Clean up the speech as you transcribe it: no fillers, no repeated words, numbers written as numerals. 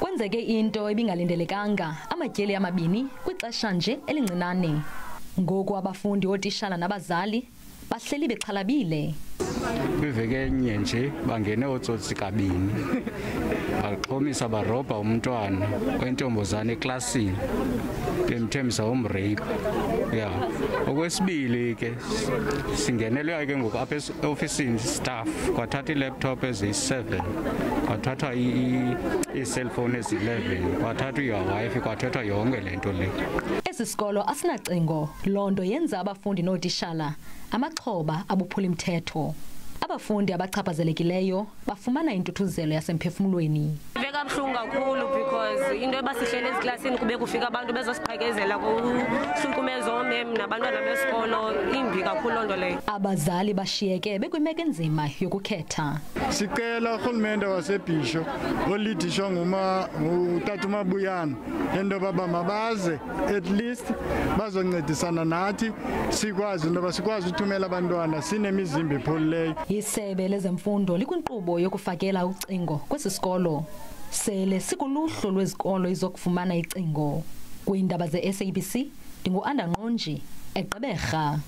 Kwenzeke into ebingalindelekanga, amatyeli amabini kwixesha nje elincinane. Ngoku abafundi, ootishala nabazali bahleli bexhalabile. Kwiveki enye nje bangene ootsotsi kabini. Baxhomisa barobha umntwana wentombazane eklasini. Bemthembisa umrape. Ya. Okwesibili ke singenelwe ke ngoku apha eofisini staff kwathatha ilaptop ezi7. Kwathatha i-cellphone ezi11. Kwathatha i-wifi, kwathatha yonke lento le. Esi sikolo asinacingo, lonto yenza abafundi nootishala amaxhoba abuphula imithetho. Abafundi abachaphazelekileyo bafumana intuthuzelo yasemphefumulweni. Kabuhlungu kakhulu because into ebasihlele eziklasini kube kufika abantu bezosiqhekezela kuhlukumezo oomem nabantwana besikolo, imbi kakhulu loo nto leyo. Abazali bashiyeke bekwimeko enzima yokukhetha. Sicela urhulumente wasebhisho olidishwa ngutata uMabuyane into yoba mabaze at least bazoncedisana nathi sikwazi into yoba sikwazi uthumela abantwana sinemizimba epholileyo. Isebe lezemfundo likwinkqubo yokufakela ucingo kwesi sikolo. Sele sikuluhlu lwezikolo izokufumana icingo. Kwiindaba ze-SABC, ndingu-Anda Nqonji, eGqeberha.